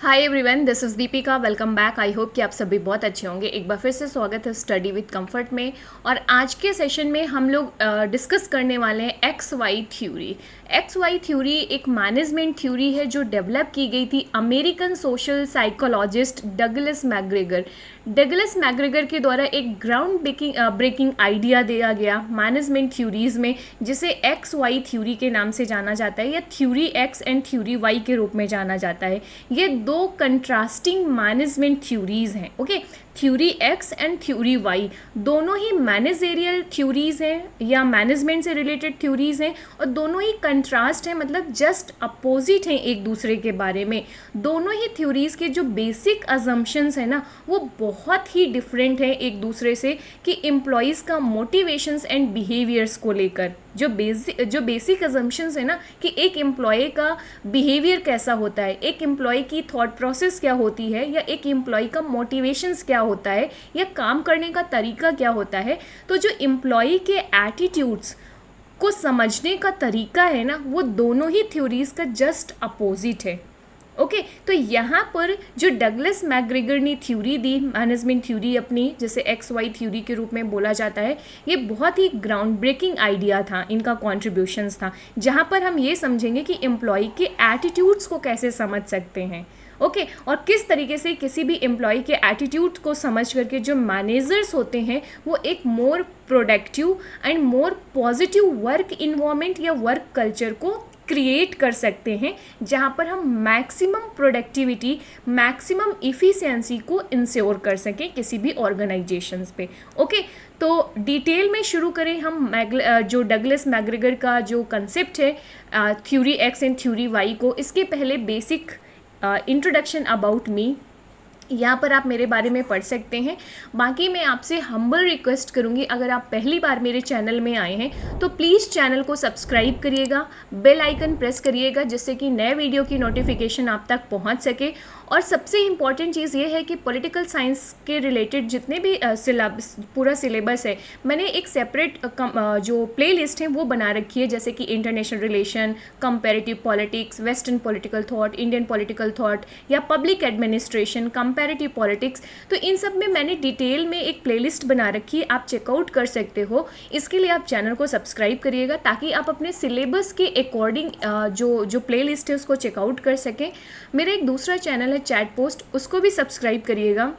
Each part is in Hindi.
Hi everyone, this is Deepika. Welcome back. I hope कि आप सभी बहुत अच्छे होंगे। एक बार फिर से स्वागत है स्टडी विद कंफर्ट में। और आज के सेशन में हम लोग डिस्कस करने वाले हैं X Y theory. X Y theory एक मैनेजमेंट थ्योरी है जो डेवलप की गई थी American social psychologist Douglas McGregor के द्वारा एक ग्राउंड ब्रेकिंग आइडिया दिया गया मैनेजमेंट थ्योरीज में, जिसे एक्स वाई थ्योरी के नाम से जाना जाता है या theory X and theory Y के रूप में जाना जाता है। ये दो कंट्रास्टिंग मैनेजमेंट थ्योरीज हैं। Okay, theory X and theory Y दोनों ही मैनेजेरियल थ्योरीज हैं या मैनेजमेंट से रिलेटेड थ्योरीज हैं, और दोनों ही कंट्रास्ट हैं, मतलब जस्ट अपोजिट हैं एक दूसरे के बारे में। दोनों ही थ्योरीज के जो बेसिक अजम्पशंस है ना, वो बहुत ही डिफरेंट है एक दूसरे से, कि एम्प्लॉयज़ का मोटिवेशंस एंड बिहेवियर्स को लेकर। जो बेसिक अजम्पशंस है ना, कि एक एम्प्लॉय का बिहेवियर कैसा होता है, एक एम्प्लॉय की थॉट प्रोसेस क्या होती है, या एक एम्प्लॉय का मोटिवेशंस क्या होता है, या काम करने का तरीका क्या होता है। तो जो एम्प्लॉय के एटीट्यूड्स को समझने का तरीका है ना, वो दोनों ही थ्योरीज का जस्ट अपोजिट है। ओके, तो यहाँ पर जो डगलस मैग्रेगर ने थ्योरी दी, मैनेजमेंट थ्योरी अपनी, जैसे एक्स वाई थ्योरी के रूप में बोला जाता है, ये बहुत ही ग्राउंड ब्रेकिंग आइडिया था, इनका कॉन्ट्रीब्यूशंस था, जहाँ पर हम ये समझेंगे कि एम्प्लॉय के एटीट्यूड्स को कैसे समझ सकते हैं। ओके, और किस तरीके से किसी भी एम्प्लॉय के एटीट्यूड को समझ करके जो मैनेजर्स होते हैं वो एक more productive and more positive work environment या वर्क कल्चर को क्रिएट कर सकते हैं, जहाँ पर हम मैक्सिमम प्रोडक्टिविटी, मैक्सिमम इफ़िशियंसी को इंश्योर कर सकें किसी भी ऑर्गेनाइजेशंस पे। ओके, तो डिटेल में शुरू करें हम जो डगलस मैग्रेगर का जो कंसेप्ट है theory X and theory Y को। इसके पहले बेसिक इंट्रोडक्शन अबाउट मी, यहाँ पर आप मेरे बारे में पढ़ सकते हैं। बाकी मैं आपसे हम्बल रिक्वेस्ट करूँगी, अगर आप पहली बार मेरे चैनल में आए हैं तो प्लीज़ चैनल को सब्सक्राइब करिएगा, बेल आइकन प्रेस करिएगा, जिससे कि नए वीडियो की नोटिफिकेशन आप तक पहुँच सके। और सबसे इम्पॉर्टेंट चीज़ ये है कि पॉलिटिकल साइंस के रिलेटेड जितने भी पूरा सिलेबस है, मैंने एक सेपरेट जो प्ले लिस्ट है वो बना रखी है, जैसे कि international relation, comparative politics, western political thought, Indian political thought, या पब्लिक एडमिनिस्ट्रेशन, कंपेरेटिव पॉलिटिक्स। तो इन सब में मैंने डिटेल में एक प्लेलिस्ट बना रखी है, आप चेकआउट कर सकते हो। इसके लिए आप चैनल को सब्सक्राइब करिएगा, ताकि आप अपने सिलेबस के अकॉर्डिंग जो प्लेलिस्ट है उसको चेकआउट कर सकें। मेरा एक दूसरा चैनल है चैट पोस्ट, उसको भी सब्सक्राइब करिएगा,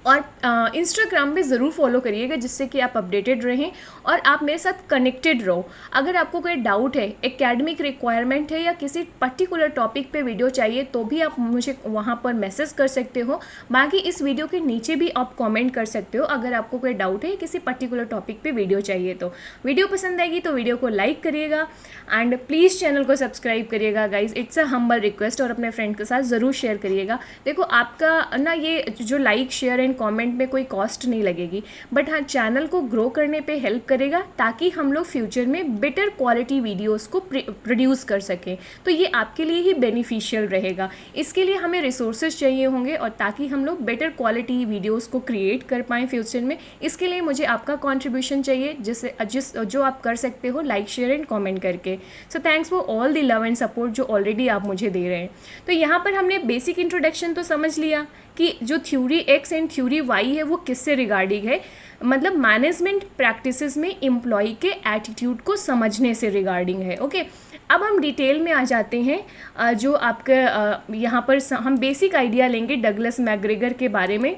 और इंस्टाग्राम पे ज़रूर फॉलो करिएगा, जिससे कि आप अपडेटेड रहें और आप मेरे साथ कनेक्टेड रहो। अगर आपको कोई डाउट है, एकेडमिक रिक्वायरमेंट है, या किसी पर्टिकुलर टॉपिक पे वीडियो चाहिए, तो भी आप मुझे वहाँ पर मैसेज कर सकते हो। बाकी इस वीडियो के नीचे भी आप कमेंट कर सकते हो अगर आपको कोई डाउट है, किसी पर्टिकुलर टॉपिक पे वीडियो चाहिए। तो वीडियो पसंद आएगी तो वीडियो को लाइक करिएगा, एंड प्लीज़ चैनल को सब्सक्राइब करिएगा guys, it's a humble request. और अपने फ्रेंड के साथ ज़रूर शेयर करिएगा। देखो, आपका ना ये जो लाइक, शेयर एंड कमेंट में कोई कॉस्ट नहीं लगेगी, बट हाँ, चैनल को ग्रो करने पे हेल्प करेगा, ताकि हम लोग फ्यूचर में बेटर क्वालिटी वीडियोस को प्रोड्यूस कर सकें। तो ये आपके लिए ही बेनिफिशियल रहेगा। इसके लिए हमें रिसोर्सेज चाहिए होंगे, और ताकि हम लोग बेटर क्वालिटी वीडियोस को क्रिएट कर पाएँ फ्यूचर में, इसके लिए मुझे आपका कॉन्ट्रीब्यूशन चाहिए, जो आप कर सकते हो लाइक, शेयर एंड कॉमेंट करके। So thanks for all the love and support जो ऑलरेडी आप मुझे दे रहे हैं। तो यहाँ पर हमने बेसिक इंट्रोडक्शन तो समझ लिया कि जो theory X and theory Y है वो किससे रिगार्डिंग है, मतलब मैनेजमेंट प्रैक्टिसेस में एम्प्लॉय के एटीट्यूड को समझने से रिगार्डिंग है। ओके, अब हम डिटेल में आ जाते हैं। जो आपका यहाँ पर हम बेसिक आइडिया लेंगे डगलस मैग्रेगर के बारे में,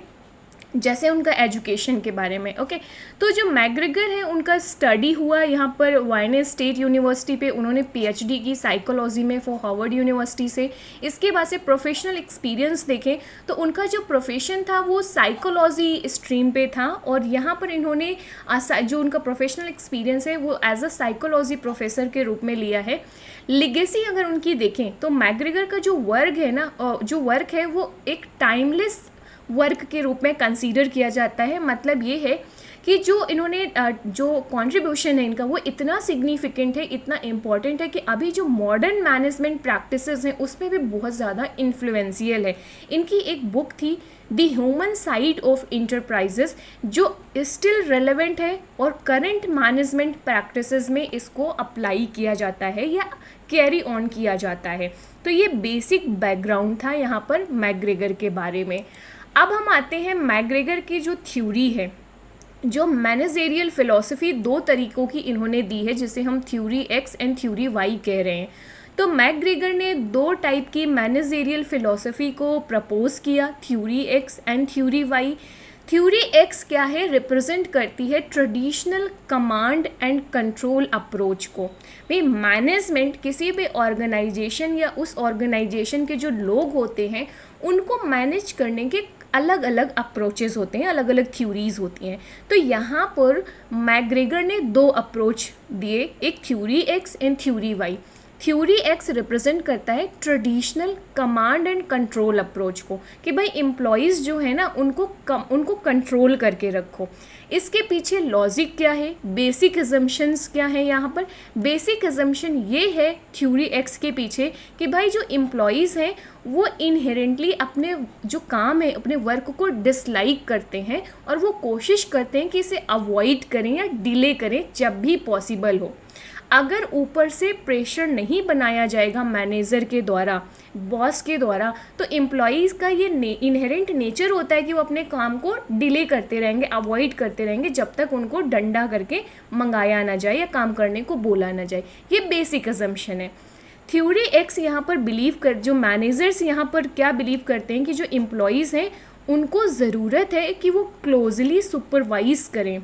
जैसे उनका एजुकेशन के बारे में। ओके, तो जो मैग्रेगर है उनका स्टडी हुआ यहाँ पर वायने स्टेट यूनिवर्सिटी पे, उन्होंने पीएचडी की साइकोलॉजी में फॉर हार्वर्ड यूनिवर्सिटी से। इसके बाद से प्रोफेशनल एक्सपीरियंस देखें तो उनका जो प्रोफेशन था वो साइकोलॉजी स्ट्रीम पे था, और यहाँ पर इन्होंने जो उनका प्रोफेशनल एक्सपीरियंस है वो एज अ साइकोलॉजी प्रोफेसर के रूप में लिया है। लिगेसी अगर उनकी देखें तो मैग्रेगर का जो वर्क है वो एक टाइमलेस वर्क के रूप में कंसीडर किया जाता है। मतलब ये है कि जो इन्होंने जो कंट्रीब्यूशन है इनका वो इतना सिग्निफिकेंट है, इतना इम्पॉर्टेंट है, कि अभी जो मॉडर्न मैनेजमेंट प्रैक्टिसेस हैं उसमें भी बहुत ज़्यादा इन्फ्लुएंशियल है। इनकी एक बुक थी the human side of enterprises, जो स्टिल रेलेवेंट है, और करंट मैनेजमेंट प्रैक्टिसेस में इसको अप्लाई किया जाता है या कैरी ऑन किया जाता है। तो ये बेसिक बैकग्राउंड था यहाँ पर मैकग्रेगर के बारे में। अब हम आते हैं मैकग्रेगर की जो थ्योरी है, जो मैनेजेरियल फ़िलॉसफी 2 तरीक़ों की इन्होंने दी है, जिसे हम theory X and theory Y कह रहे हैं। तो मैकग्रेगर ने 2 टाइप की मैनेजेरियल फ़िलॉसफी को प्रपोज़ किया, theory X and theory Y. Theory X क्या है, रिप्रेजेंट करती है traditional command and control approach को। भाई मैनेजमेंट किसी भी ऑर्गेनाइजेशन या उस ऑर्गेनाइजेशन के जो लोग होते हैं उनको मैनेज करने के अलग अलग अप्रोचेस होते हैं, अलग अलग थ्योरीज होती हैं। तो यहाँ पर मैकग्रेगर ने 2 अप्रोच दिए, एक theory X and theory Y. Theory X represent करता है traditional command and control approach को, कि भाई एम्प्लॉयज़ जो है ना उनको कंट्रोल करके रखो। इसके पीछे लॉजिक क्या है, बेसिक अजम्पशंस क्या है। यहाँ पर बेसिक अजम्पशन ये है थ्योरी एक्स के पीछे कि भाई जो एम्प्लॉयज़ हैं वो इनहेरेंटली अपने जो काम है, अपने वर्क को डिसलाइक करते हैं और वो कोशिश करते हैं कि इसे अवॉइड करें या डिले करें जब भी पॉसिबल हो। अगर ऊपर से प्रेशर नहीं बनाया जाएगा मैनेजर के द्वारा, बॉस के द्वारा, तो एम्प्लॉयज़ का ये इनहेरेंट नेचर होता है कि वो अपने काम को डिले करते रहेंगे, अवॉइड करते रहेंगे जब तक उनको डंडा करके मंगाया ना जाए या काम करने को बोला ना जाए। ये बेसिक अजम्पशन है। थ्योरी एक्स यहाँ पर जो मैनेजर्स यहाँ पर क्या बिलीव करते हैं कि जो एम्प्लॉयज़ हैं उनको ज़रूरत है कि वो क्लोजली सुपरवाइज करें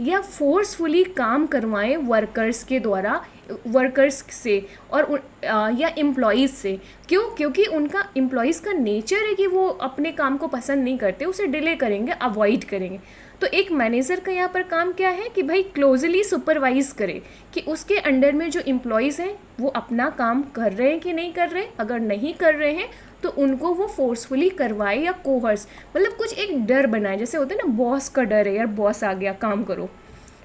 या फोर्सफुली काम करवाएं वर्कर्स के द्वारा, वर्कर्स से और या एम्प्लॉयज़ से। क्यों? क्योंकि उनका एम्प्लॉयज़ का नेचर है कि वो अपने काम को पसंद नहीं करते, उसे डिले करेंगे, अवॉइड करेंगे। तो एक मैनेजर का यहाँ पर काम क्या है कि भाई क्लोजली सुपरवाइज करे कि उसके अंडर में जो एम्प्लॉयज़ हैं वो अपना काम कर रहे हैं कि नहीं कर रहे। अगर नहीं कर रहे हैं तो उनको वो फोर्सफुली करवाए या कोहर्स, मतलब कुछ एक डर बनाए, जैसे होता है ना बॉस का डर है, यार बॉस आ गया काम करो,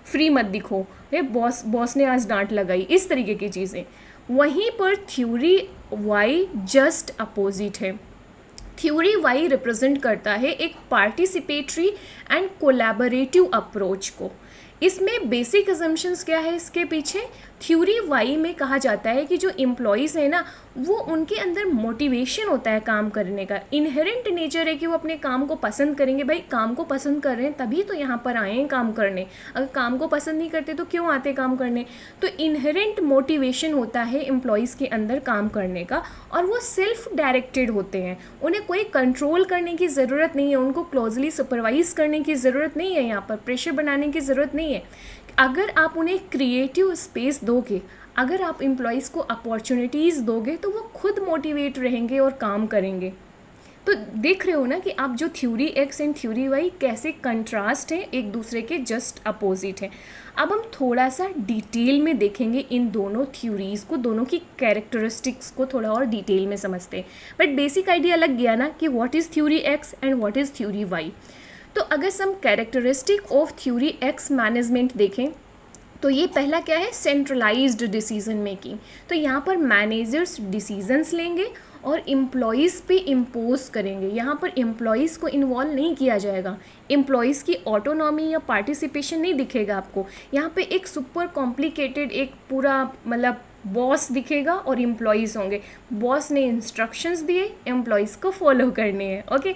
फ्री मत दिखो, ये बॉस ने आज डांट लगाई, इस तरीके की चीज़ें। वहीं पर थ्योरी वाई जस्ट अपोजिट है। थ्योरी वाई रिप्रेजेंट करता है एक पार्टिसिपेटरी एंड कोलैबोरेटिव अप्रोच को। इसमें बेसिक अजम्पशंस क्या है इसके पीछे, थ्योरी वाई में कहा जाता है कि जो एम्प्लॉयज़ हैं ना वो उनके अंदर मोटिवेशन होता है काम करने का, इनहेरेंट नेचर है कि वो अपने काम को पसंद करेंगे। भाई काम को पसंद कर रहे हैं तभी तो यहाँ पर आए हैं काम करने, अगर काम को पसंद नहीं करते तो क्यों आते काम करने। तो इनहेरेंट मोटिवेशन होता है एम्प्लॉयज़ के अंदर काम करने का और वो सेल्फ डायरेक्टेड होते हैं, उन्हें कोई कंट्रोल करने की ज़रूरत नहीं है, उनको क्लोजली सुपरवाइज करने की ज़रूरत नहीं है, यहाँ पर प्रेशर बनाने की ज़रूरत नहीं है। अगर आप उन्हें क्रिएटिव स्पेस दोगे, अगर आप एम्प्लॉयज़ को अपॉर्चुनिटीज़ दोगे तो वो खुद मोटिवेट रहेंगे और काम करेंगे। तो देख रहे हो ना कि आप जो theory X and theory Y कैसे कंट्रास्ट हैं, एक दूसरे के जस्ट अपोजिट हैं। अब हम थोड़ा सा डिटेल में देखेंगे इन दोनों थ्योरीज़ को, दोनों की कैरेक्टरिस्टिक्स को थोड़ा और डिटेल में समझते हैं। बट बेसिक आइडिया लग गया ना कि what is theory X and what is theory Y. तो अगर some characteristic of theory X management देखें तो ये पहला क्या है, सेंट्रलाइज्ड डिसीजन मेकिंग। तो यहाँ पर मैनेजर्स डिसीजंस लेंगे और एम्प्लॉयज़ पे इम्पोज करेंगे। यहाँ पर एम्प्लॉयज़ को इन्वॉल्व नहीं किया जाएगा, एम्प्लॉयज़ की ऑटोनॉमी या पार्टिसिपेशन नहीं दिखेगा आपको। यहाँ पे एक सुपर कॉम्प्लिकेटेड एक पूरा मतलब बॉस दिखेगा और एम्प्लॉयज़ होंगे। बॉस ने इंस्ट्रक्शंस दिए, एम्प्लॉयज़ को फॉलो करने हैं। ओके,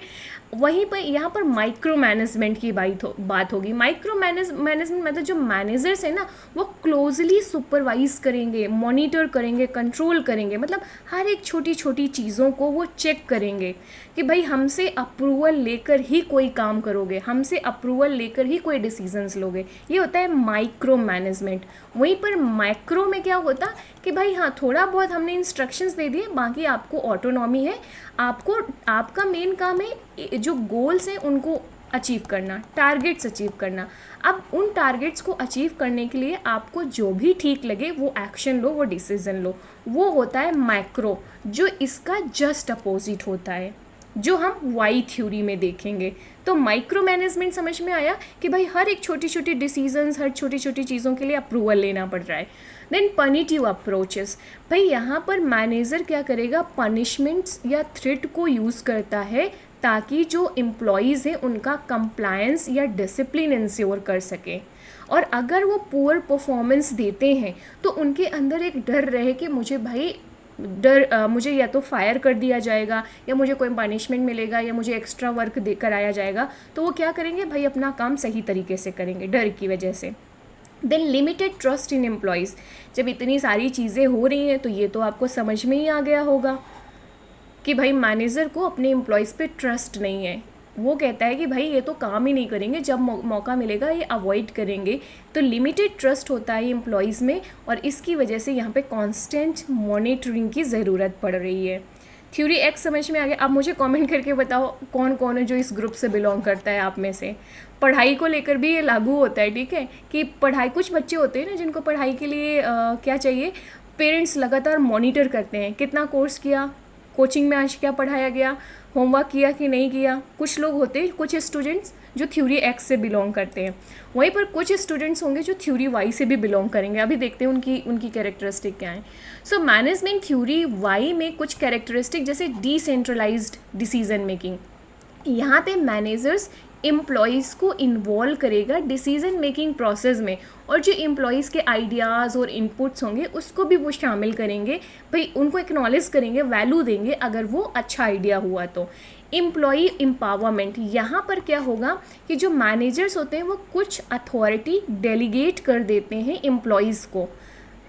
वहीं पर यहाँ पर माइक्रो मैनेजमेंट की बात होगी। माइक्रो मैनेजमेंट मतलब जो मैनेजर्स हैं ना वो क्लोजली सुपरवाइज करेंगे, मॉनिटर करेंगे, कंट्रोल करेंगे, मतलब हर एक छोटी छोटी चीज़ों को वो चेक करेंगे कि भाई हमसे अप्रूवल लेकर ही कोई काम करोगे, हमसे अप्रूवल लेकर ही कोई डिसीजंस लोगे। ये होता है माइक्रो मैनेजमेंट। वहीं पर माइक्रो में क्या होता कि भाई हाँ थोड़ा बहुत हमने इंस्ट्रक्शंस दे दिए, बाकी आपको ऑटोनॉमी है, आपका मेन काम है जो गोल्स हैं उनको अचीव करना, टारगेट्स अचीव करना। अब उन टारगेट्स को अचीव करने के लिए आपको जो भी ठीक लगे वो एक्शन लो, वो डिसीज़न लो, वो होता है माइक्रो, जो इसका जस्ट अपोजिट होता है, जो हम वाई थ्योरी में देखेंगे। तो माइक्रो मैनेजमेंट समझ में आया कि भाई हर एक छोटी छोटी डिसीजंस, हर छोटी छोटी चीज़ों के लिए अप्रूवल लेना पड़ रहा है। देन पनिटिव अप्रोचेस, भाई यहाँ पर मैनेजर क्या करेगा, पनिशमेंट्स या थ्रेट को यूज़ करता है ताकि जो एम्प्लॉयज़ हैं उनका कंप्लायंस या डिसिप्लिन इंश्योर कर सके। और अगर वो पुअर परफॉर्मेंस देते हैं तो उनके अंदर एक डर रहे कि मुझे भाई मुझे या तो फायर कर दिया जाएगा या मुझे कोई पनिशमेंट मिलेगा या मुझे एक्स्ट्रा वर्क दे कराया जाएगा, तो वो क्या करेंगे भाई, अपना काम सही तरीके से करेंगे डर की वजह से। Then limited trust in employees, जब इतनी सारी चीज़ें हो रही हैं तो ये तो आपको समझ में ही आ गया होगा कि भाई मैनेजर को अपने एम्प्लॉयज़ पे ट्रस्ट नहीं है। वो कहता है कि भाई ये तो काम ही नहीं करेंगे, जब मौका मिलेगा ये अवॉइड करेंगे। तो लिमिटेड ट्रस्ट होता है एम्प्लॉयज़ में और इसकी वजह से यहाँ पे कांस्टेंट मॉनिटरिंग की ज़रूरत पड़ रही है। थ्योरी एक्स समझ में आ गया? अब मुझे कमेंट करके बताओ कौन कौन है जो इस ग्रुप से बिलोंग करता है आप में से। पढ़ाई को लेकर भी ये लागू होता है, ठीक है, कि पढ़ाई, कुछ बच्चे होते हैं ना जिनको पढ़ाई के लिए क्या चाहिए, पेरेंट्स लगातार मॉनिटर करते हैं, कितना कोर्स किया, कोचिंग में आज क्या पढ़ाया गया, होमवर्क किया कि नहीं किया। कुछ लोग होते हैं, कुछ स्टूडेंट्स जो थ्योरी एक्स से बिलोंग करते हैं, वहीं पर कुछ स्टूडेंट्स होंगे जो थ्योरी वाई से भी बिलोंग करेंगे। अभी देखते हैं उनकी कैरेक्टरिस्टिक क्या है। सो मैनेजमेंट थ्योरी वाई में कुछ कैरेक्टरिस्टिक जैसे डिसेंट्रलाइज्ड डिसीजन मेकिंग, यहाँ पे मैनेजर्स एम्प्लॉयज़ को इन्वॉल्व करेगा डिसीजन मेकिंग प्रोसेस में, और जो एम्प्लॉयज़ के आइडियाज़ और इनपुट्स होंगे उसको भी वो शामिल करेंगे, भाई उनको एक्नॉलेज करेंगे, वैल्यू देंगे अगर वो अच्छा आइडिया हुआ तो। एम्प्लॉई एम्पावरमेंट, यहाँ पर क्या होगा कि जो मैनेजर्स होते हैं वो कुछ अथॉरिटी डेलीगेट कर देते हैं एम्प्लॉयज़ को।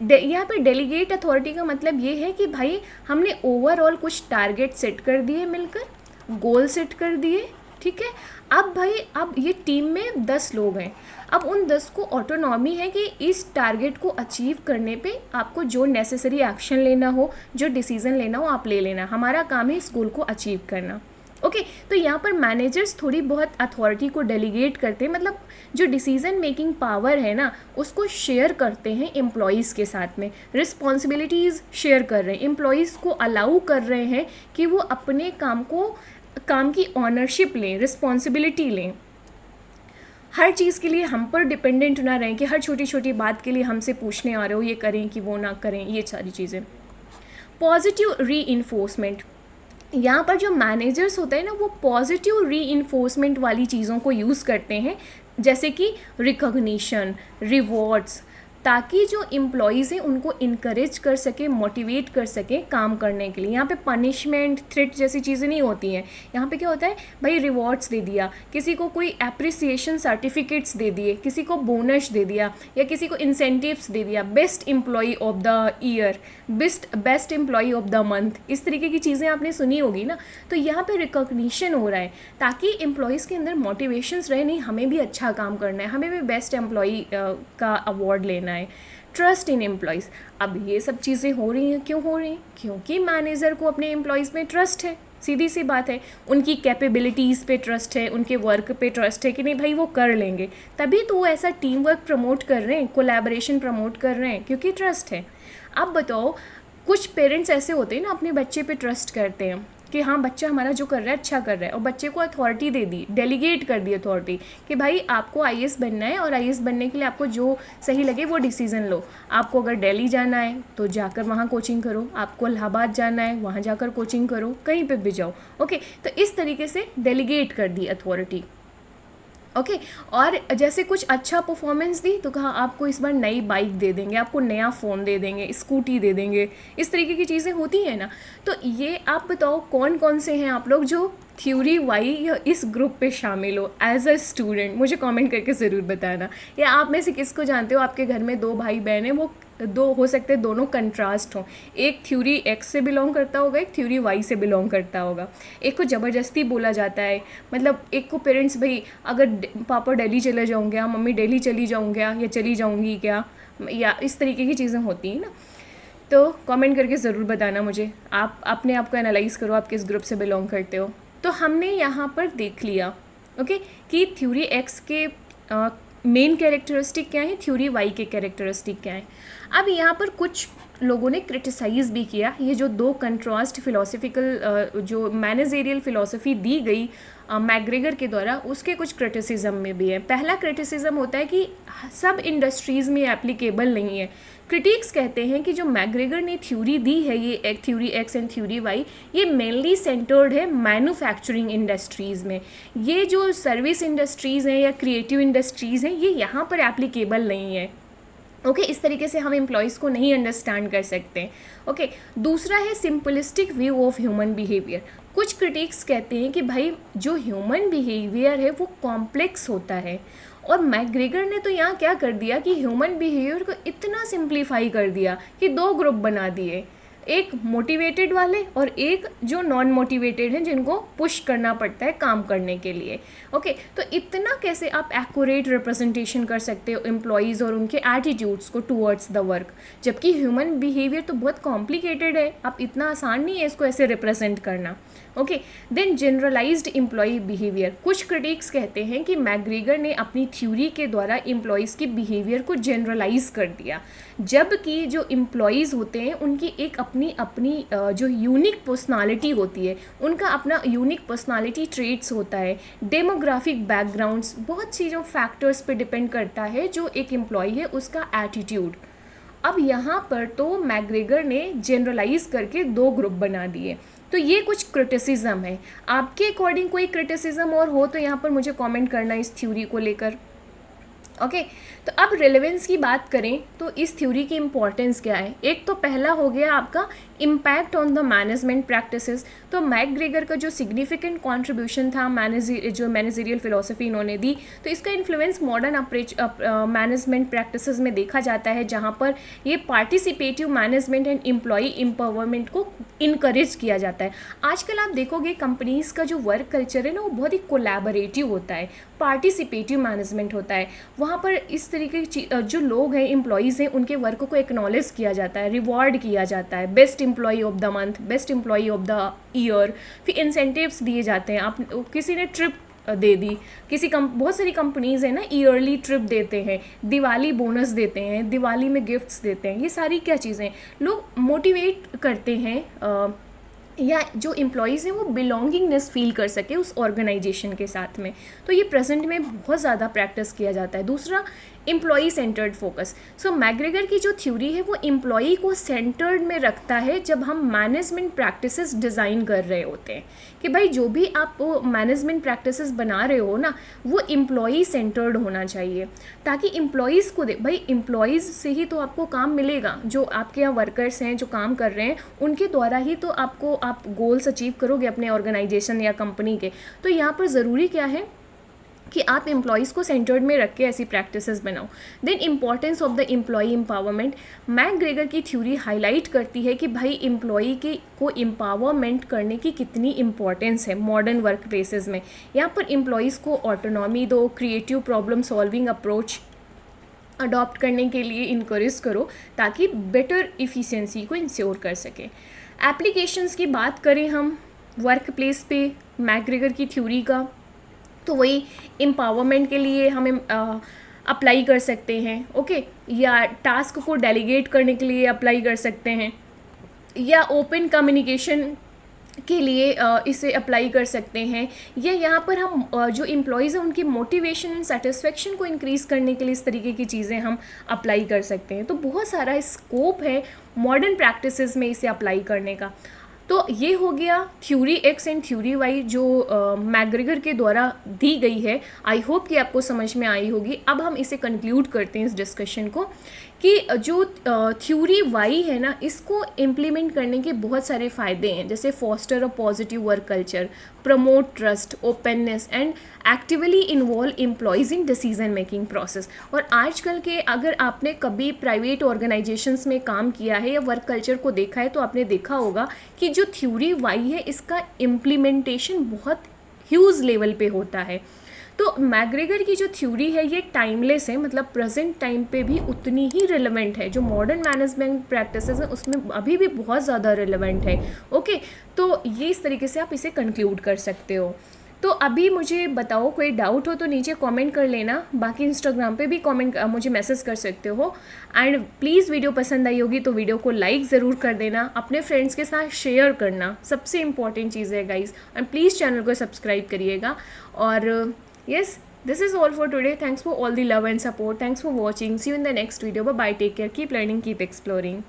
यहाँ पे डेलीगेट अथॉरिटी का मतलब ये है कि भाई हमने ओवरऑल कुछ टारगेट सेट कर दिए, मिलकर गोल सेट कर दिए, ठीक है। अब ये टीम में 10 लोग हैं, अब उन 10 को ऑटोनॉमी है कि इस टारगेट को अचीव करने पे आपको जो नेसेसरी एक्शन लेना हो, जो डिसीज़न लेना हो आप ले लेना, हमारा काम है इस गोल को अचीव करना। ओके, तो यहाँ पर मैनेजर्स थोड़ी बहुत अथॉरिटी को डेलीगेट करते हैं, मतलब जो डिसीजन मेकिंग पावर है ना उसको शेयर करते हैं एम्प्लॉयज़ के साथ में, रिस्पॉन्सिबिलिटीज़ शेयर कर रहे हैं, एम्प्लॉयज़ को अलाउ कर रहे हैं कि वो अपने काम की ऑनरशिप लें, रिस्पॉन्सिबिलिटी लें। हर चीज़ के लिए हम पर डिपेंडेंट ना रहें कि हर छोटी छोटी बात के लिए हमसे पूछने आ रहे हो ये करें कि वो ना करें, ये सारी चीज़ें। पॉजिटिव री-इन्फोर्समेंट, यहाँ पर जो मैनेजर्स होते हैं ना वो पॉजिटिव री-इन्फोर्समेंट वाली चीज़ों को यूज़ करते हैं, जैसे कि रिकॉग्निशन, रिवॉर्ड्स, ताकि जो एम्प्लॉयज़ हैं उनको इनकरेज कर सके, मोटिवेट कर सके काम करने के लिए। यहाँ पे पनिशमेंट, थ्रेट जैसी चीज़ें नहीं होती हैं। यहाँ पे क्या होता है भाई, रिवॉर्ड्स दे दिया, किसी को कोई एप्रिसिएशन सर्टिफिकेट्स दे दिए, किसी को बोनस दे दिया या किसी को इंसेंटिव्स दे दिया, best employee of the year, best employee of the month, इस तरीके की चीज़ें आपने सुनी होगी ना। तो यहाँ पे रिकॉग्निशन हो रहा है ताकि एम्प्लॉयज़ के अंदर मोटिवेशंस रहे, नहीं हमें भी अच्छा काम करना है, हमें भी बेस्ट एम्प्लॉई का अवार्ड लेना है। ट्रस्ट इन एम्प्लॉयज़, अब ये सब चीज़ें हो रही हैं, क्यों हो रही हैं? क्योंकि मैनेजर को अपने एम्प्लॉयज़ में ट्रस्ट है, सीधी सी बात है, उनकी कैपेबिलिटीज़ पे ट्रस्ट है, उनके वर्क पे ट्रस्ट है कि नहीं भाई वो कर लेंगे, तभी तो वो ऐसा टीम वर्क प्रमोट कर रहे हैं, कोलैबोरेशन प्रमोट कर रहे हैं, क्योंकि ट्रस्ट है। अब बताओ, कुछ पेरेंट्स ऐसे होते हैं ना अपने बच्चे पे ट्रस्ट करते हैं कि हाँ बच्चा हमारा जो कर रहा है अच्छा कर रहा है, और बच्चे को अथॉरिटी दे दी, डेलीगेट कर दी अथॉरिटी कि भाई आपको आईएएस बनना है और आईएएस बनने के लिए आपको जो सही लगे वो डिसीज़न लो। आपको अगर दिल्ली जाना है तो जाकर वहाँ कोचिंग करो, आपको इलाहाबाद जाना है वहाँ जाकर कोचिंग करो, कहीं पे भी जाओ। ओके, तो इस तरीके से डेलीगेट कर दी अथॉरिटी। ओके, और जैसे कुछ अच्छा परफॉर्मेंस दी तो कहा आपको इस बार नई बाइक दे देंगे, आपको नया फ़ोन दे देंगे, स्कूटी दे देंगे, इस तरीके की चीज़ें होती हैं ना। तो ये आप बताओ कौन कौन से हैं आप लोग जो थ्योरी वाई या इस ग्रुप पे शामिल हो एज अ स्टूडेंट, मुझे कमेंट करके ज़रूर बताना। या आप में से किसको जानते हो, आपके घर में 2 भाई बहन हैं, वो दो हो सकते हैं दोनों कंट्रास्ट हों, एक थ्योरी एक्स से बिलोंग करता होगा, एक थ्योरी वाई से बिलोंग करता होगा। एक को ज़बरदस्ती बोला जाता है, मतलब एक को पेरेंट्स भाई अगर पापा दिल्ली चले जाऊँगे या मम्मी दिल्ली चली जाऊँगा या चली जाऊँगी क्या, या इस तरीके की चीज़ें होती हैं ना। तो कमेंट करके ज़रूर बताना मुझे, आप अपने आप को एनालाइज़ करो आप किस ग्रुप से बिलोंग करते हो। तो हमने यहाँ पर देख लिया ओके कि थ्योरी एक्स के मेन कैरेक्टरिस्टिक क्या है, थ्योरी वाई के कैरेक्टरिस्टिक क्या है। अब यहाँ पर कुछ लोगों ने क्रिटिसाइज़ भी किया, ये जो 2 कंट्रास्ट फिलोसफिकल जो मैनेजरियल फ़िलासफ़ी दी गई मैकग्रेगर के द्वारा, उसके कुछ क्रिटिसिज्म में भी है। पहला क्रिटिसिज्म होता है कि सब इंडस्ट्रीज़ में एप्लीकेबल नहीं है, क्रिटिक्स कहते हैं कि जो मैग्रेगर ने थ्योरी दी है, ये एक theory X and theory Y, ये मेनली सेंटर्ड है मैन्युफैक्चरिंग इंडस्ट्रीज़ में। ये जो सर्विस इंडस्ट्रीज़ हैं या क्रिएटिव इंडस्ट्रीज़ हैं, ये यहाँ पर एप्लीकेबल नहीं है। ओके इस तरीके से हम एम्प्लॉयज़ को नहीं अंडरस्टैंड कर सकते। ओके दूसरा है simplistic view of human behaviour. कुछ क्रिटिक्स कहते हैं कि भाई जो ह्यूमन बिहेवियर है वो कॉम्प्लेक्स होता है, और मैग्रेगर ने तो यहाँ क्या कर दिया कि ह्यूमन बिहेवियर को इतना सिंप्लीफाई कर दिया कि दो ग्रुप बना दिए, एक मोटिवेटेड वाले और एक जो नॉन मोटिवेटेड हैं, जिनको पुश करना पड़ता है काम करने के लिए। ओके तो इतना कैसे आप एक्यूरेट रिप्रेजेंटेशन कर सकते हो एम्प्लॉयज़ और उनके एटीट्यूड्स को टूवर्ड्स द वर्क, जबकि ह्यूमन बिहेवियर तो बहुत कॉम्प्लिकेटेड है, आप इतना आसान नहीं है इसको ऐसे रिप्रेजेंट करना। Okay then generalised employ behaviour. कुछ क्रिटिक्स कहते हैं कि मैग्रेगर ने अपनी थ्योरी के द्वारा एम्प्लॉयज़ की बिहेवियर को जनरलाइज कर दिया, जबकि जो एम्प्लॉयज़ होते हैं उनकी एक अपनी अपनी जो यूनिक पर्सनालिटी होती है, उनका अपना यूनिक पर्सनालिटी ट्रेट्स होता है, डेमोग्राफिक बैकग्राउंड्स, बहुत चीज़ों फैक्टर्स पे डिपेंड करता है जो एक एम्प्लॉय है उसका एटीट्यूड। अब यहाँ पर तो मैग्रेगर ने जनरलाइज करके दो ग्रुप बना दिए। तो ये कुछ क्रिटिसिज्म है। आपके अकॉर्डिंग कोई क्रिटिसिज्म और हो तो यहाँ पर मुझे कमेंट करना इस थ्योरी को लेकर। ओके तो अब रिलेवेंस की बात करें तो इस थ्योरी की इम्पोर्टेंस क्या है। एक तो पहला हो गया आपका impact on the management practices. तो मैग्रेगर का जो सिग्निफिकेंट कंट्रीब्यूशन था जो मैनेजरियल फिलोसफी इन्होंने दी, तो इसका इन्फ्लुएंस मॉडर्न मैनेजमेंट प्रैक्टिसेस में देखा जाता है, जहाँ पर ये participative management and employee empowerment को इनकरेज किया जाता है। आजकल आप देखोगे कंपनीज़ का जो वर्क कल्चर है ना, वो बहुत ही कोलैबोरेटिव होता है, पार्टिसिपेटिव मैनेजमेंट होता है। वहाँ पर इस तरीके की जो लोग हैं, एम्प्लॉयज़ हैं, उनके वर्क को एक्नॉलेज किया जाता है, रिवॉर्ड किया जाता है, best employee of the month, best employee of the year, फिर इंसेंटिव्स दिए जाते हैं। आप किसी ने ट्रिप दे दी, बहुत सारी कंपनीज़ हैं ना, ईयरली ट्रिप देते हैं, दिवाली बोनस देते हैं, दिवाली में गिफ्ट्स देते हैं। ये सारी क्या चीज़ें लोग मोटिवेट करते हैं या जो एम्प्लॉयज़ हैं वो बिलोंगिंगनेस फील कर सके उस ऑर्गेनाइजेशन के साथ में। तो ये प्रेजेंट में बहुत ज़्यादा प्रैक्टिस किया जाता है। दूसरा एम्प्लॉई सेंटर्ड फोकस। सो मैग्रेगर की जो थ्योरी है वो एम्प्लॉई को सेंटर्ड में रखता है जब हम मैनेजमेंट प्रैक्टिसेस डिज़ाइन कर रहे होते हैं, कि भाई जो भी आप मैनेजमेंट प्रैक्टिसेस बना रहे हो ना, वो एम्प्लॉई सेंटर्ड होना चाहिए, ताकि एम्प्लॉयज़ को भाई एम्प्लॉयज़ से ही तो आपको काम मिलेगा। जो आपके यहाँ वर्कर्स हैं जो काम कर रहे हैं, उनके द्वारा ही तो आप गोल्स अचीव करोगे अपने ऑर्गेनाइजेशन या कंपनी के। तो यहाँ पर ज़रूरी क्या है कि आप एम्प्लॉयज़ को सेंटर्ड में रख के ऐसी प्रैक्टिसेस बनाओ। Then importance of the employee empowerment. McGregor की थ्योरी हाईलाइट करती है कि भाई एम्प्लॉई को एम्पावरमेंट करने की कितनी इंपॉर्टेंस है मॉडर्न वर्क प्लेसेस में। यहाँ पर एम्प्लॉयज़ को ऑटोनॉमी दो, creative problem solving approach adopt करने के लिए इनकरेज करो, ताकि बेटर इफ़िशिएंसी को इंश्योर कर सके। एप्लीकेशंस की बात करें हम वर्क प्लेस पे मैग्रेगर की थ्योरी का, तो वही एम्पावरमेंट के लिए हम अप्लाई कर सकते हैं। ओके या टास्क को डेलीगेट करने के लिए अप्लाई कर सकते हैं, या ओपन कम्युनिकेशन के लिए इसे अप्लाई कर सकते हैं, या यहाँ पर हम जो एम्प्लॉयज़ हैं उनकी मोटिवेशन एंड सेटिस्फेक्शन को इंक्रीज़ करने के लिए इस तरीके की चीज़ें हम अप्लाई कर सकते हैं। तो बहुत सारा स्कोप है मॉडर्न प्रैक्टिसेस में इसे अप्लाई करने का। तो ये हो गया theory X and theory Y जो मैग्रेगर के द्वारा दी गई है। आई होप कि आपको समझ में आई होगी। अब हम इसे कंक्लूड करते हैं इस डिस्कशन को, कि जो थ्योरी वाई है ना, इसको इम्प्लीमेंट करने के बहुत सारे फ़ायदे हैं, जैसे foster a positive work culture, promote trust, openness and actively involve employees in decision making process. और आजकल के अगर आपने कभी प्राइवेट ऑर्गेनाइजेशंस में काम किया है या वर्क कल्चर को देखा है, तो आपने देखा होगा कि जो थ्योरी वाई है इसका इम्प्लीमेंटेशन बहुत ह्यूज लेवल पे होता है। तो मैग्रेगर की जो थ्योरी है ये टाइमलेस है, मतलब प्रेजेंट टाइम पे भी उतनी ही रिलेवेंट है। जो मॉडर्न मैनेजमेंट प्रैक्टिसेस हैं उसमें अभी भी बहुत ज़्यादा रिलेवेंट है। ओके तो ये इस तरीके से आप इसे कंक्लूड कर सकते हो। तो अभी मुझे बताओ, कोई डाउट हो तो नीचे कमेंट कर लेना, बाकी इंस्टाग्राम पे भी कमेंट मुझे मैसेज कर सकते हो। एंड प्लीज़ वीडियो पसंद आई होगी तो वीडियो को लाइक ज़रूर कर देना, अपने फ्रेंड्स के साथ शेयर करना सबसे इम्पॉर्टेंट चीज़ है गाइज़। एंड प्लीज़ चैनल को सब्सक्राइब करिएगा। और yes, This is all for today. Thanks for all the love and support. Thanks for watching. See you in the next video. Bye bye. Take care. Keep learning. Keep exploring.